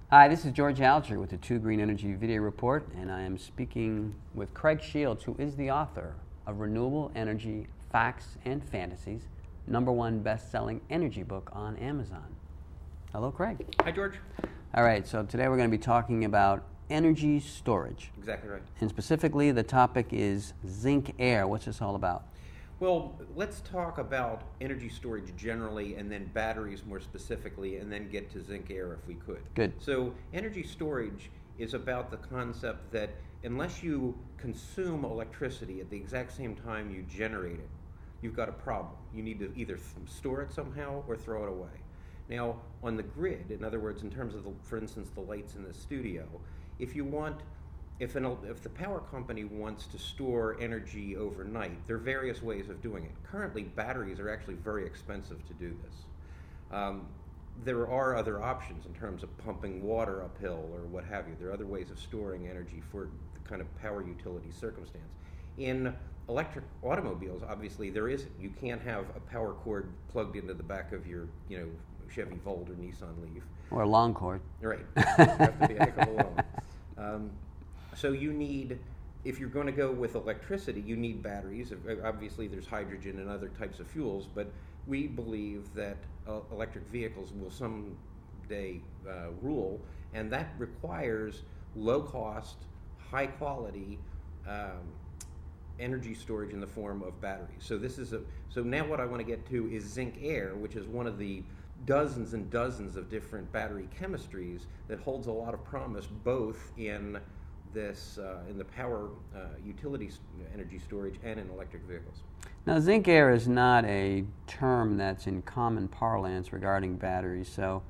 Hi, this is George Alger with the 2 Green Energy Video Report, and I am speaking with Craig Shields, who is the author of Renewable Energy Facts and Fantasies, #1 best-selling energy book on Amazon. Hello, Craig. Hi, George. All right, so today we're going to be talking about energy storage. Exactly right. And specifically, the topic is Zinc-air. What's this all about? Well, let's talk about energy storage generally and then batteries more specifically and then get to Zinc-air if we could. Good. So energy storage is about the concept that unless you consume electricity at the exact same time you generate it, you've got a problem. You need to either store it somehow or throw it away. Now, on the grid, in other words, in terms of, for instance, the lights in the studio, if the power company wants to store energy overnight, there are various ways of doing it. Currently, batteries are actually very expensive to do this. There are other options in terms of pumping water uphill or what have you. There are other ways of storing energy for the kind of power utility circumstance. In electric automobiles, obviously, there isn't. You can't have a power cord plugged into the back of your, Chevy Volt or Nissan Leaf. Or a long cord. Right. You have to be a heck of a long. So you need, if you're going to go with electricity, you need batteries. Obviously, there's hydrogen and other types of fuels, but we believe that electric vehicles will someday rule, and that requires low-cost, high-quality energy storage in the form of batteries. So now what I want to get to is Zinc-air, which is one of the dozens and dozens of different battery chemistries that holds a lot of promise, both in the power utility energy storage and in electric vehicles. Now, Zinc-air is not a term that's in common parlance regarding batteries, so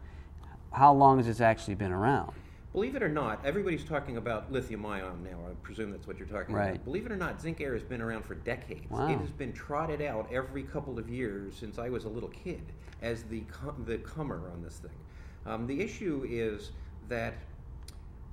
how long has this actually been around? Believe it or not, everybody's talking about lithium-ion now. I presume that's what you're talking about. Believe it or not, Zinc-air has been around for decades. Wow. It has been trotted out every couple of years since I was a little kid as the comer on this thing. The issue is that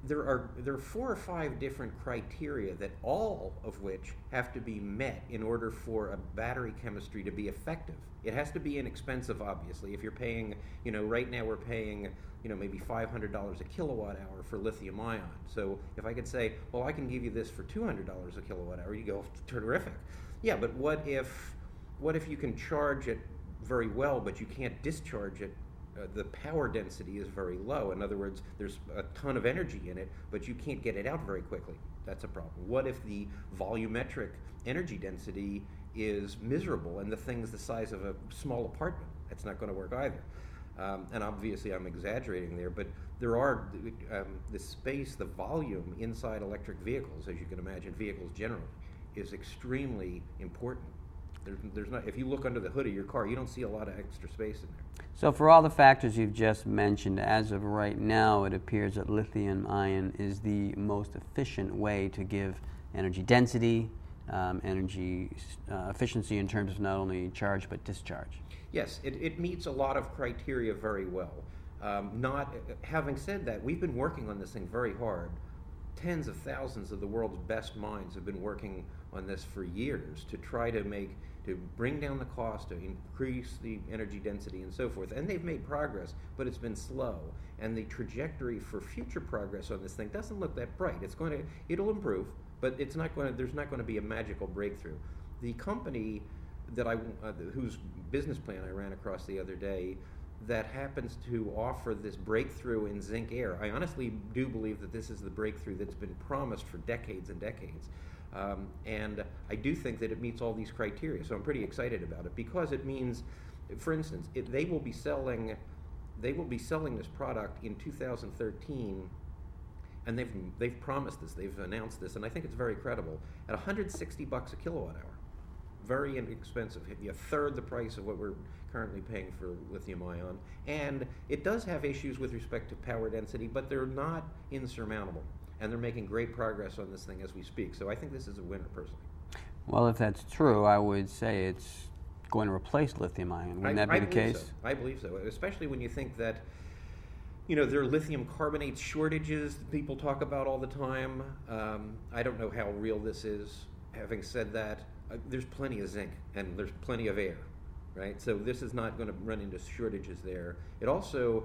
there are 4 or 5 different criteria that all of which have to be met in order for a battery chemistry to be effective. It has to be inexpensive, obviously. If you're paying, right now we're paying, maybe $500 a kilowatt hour for lithium ion. So if I could say, well, I can give you this for $200 a kilowatt hour, you go, terrific. Yeah, but what if you can charge it very well, but you can't discharge it? The power density is very low. In other words, there's a ton of energy in it, but you can't get it out very quickly. That's a problem. What if the volumetric energy density is miserable and the thing's the size of a small apartment? That's not going to work either. And obviously I'm exaggerating there, but there are the space, the volume inside electric vehicles, as you can imagine, vehicles generally, is extremely important. There's not. If you look under the hood of your car, you don't see a lot of extra space in there. So for all the factors you've just mentioned, as of right now, it appears that lithium-ion is the most efficient way to give energy density, energy efficiency in terms of not only charge but discharge. Yes, it meets a lot of criteria very well. Having said that, we've been working on this thing very hard. Tens of thousands of the world's best minds have been working on this for years to try to bring down the cost, to increase the energy density and so forth. And they've made progress, but it's been slow. And the trajectory for future progress on this thing doesn't look that bright. It'll improve, but there's not going to be a magical breakthrough. The company whose business plan I ran across the other day that happens to offer this breakthrough in Zinc-air, I honestly do believe that this is the breakthrough that's been promised for decades and decades. And I do think that it meets all these criteria, so I'm pretty excited about it because it means, for instance, they will be selling this product in 2013, and they've promised this, they've announced this, and I think it's very credible, at $160 a kilowatt hour. Very inexpensive, a third the price of what we're currently paying for lithium ion. And it does have issues with respect to power density, but they're not insurmountable. And they're making great progress on this thing as we speak. So I think this is a winner, personally. Well, if that's true, I would say it's going to replace lithium ion. Wouldn't that be the case? So. I believe so, especially when you think that there are lithium carbonate shortages that people talk about all the time. I don't know how real this is. Having said that, there's plenty of zinc and there's plenty of air, right? So this is not going to run into shortages there. It also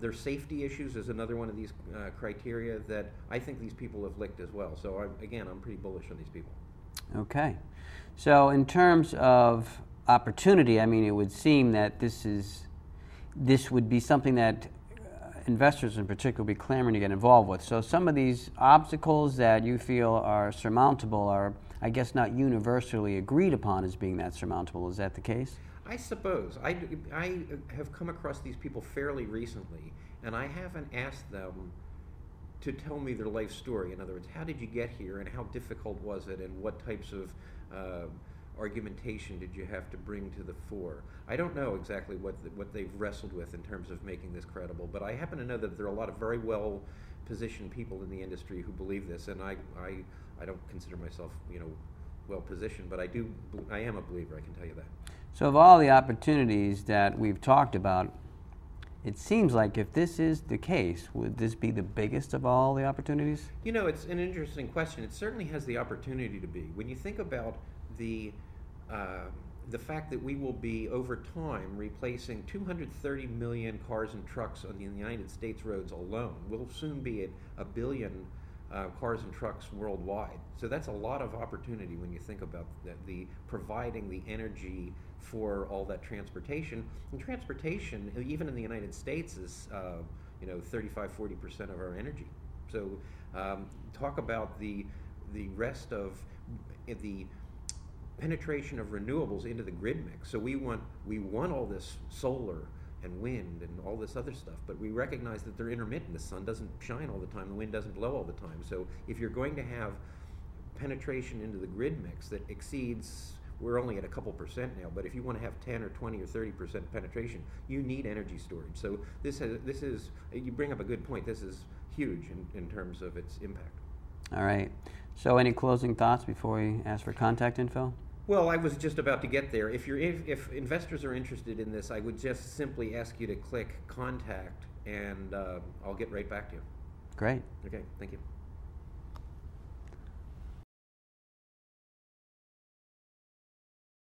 There's safety issues is another one of these criteria that I think these people have licked as well. So again, I'm pretty bullish on these people. Okay. So in terms of opportunity, I mean, it would seem that this would be something that investors in particular would be clamoring to get involved with. So some of these obstacles that you feel are surmountable are, I guess, not universally agreed upon as being that surmountable. Is that the case? I suppose. I have come across these people fairly recently, and I haven't asked them to tell me their life story. In other words, how did you get here, and how difficult was it, and what types of argumentation did you have to bring to the fore? I don't know exactly what they've wrestled with in terms of making this credible, but I happen to know that there are a lot of very well-positioned people in the industry who believe this, and I don't consider myself, well-positioned, but I am a believer, I can tell you that. So of all the opportunities that we've talked about, it seems like if this is the case, would this be the biggest of all the opportunities? It's an interesting question. It certainly has the opportunity to be. When you think about the fact that we will be, over time, replacing 230 million cars and trucks on the United States roads alone. We'll soon be at 1 billion cars and trucks worldwide. So that's a lot of opportunity when you think about the providing the energy for all that transportation. And transportation, even in the United States, is 35-40% of our energy. So talk about the rest of the penetration of renewables into the grid mix. So we want all this solar and wind and all this other stuff, but we recognize that they're intermittent. The sun doesn't shine all the time, the wind doesn't blow all the time. So if you're going to have penetration into the grid mix that exceeds, we're only at a couple percent now, but if you want to have 10 or 20 or 30% penetration, you need energy storage. So this is, you bring up a good point, this is huge in terms of its impact. All right. So any closing thoughts before we ask for contact info? Well, I was just about to get there. If investors are interested in this, I would just simply ask you to click contact, and I'll get right back to you. Great. Okay, thank you.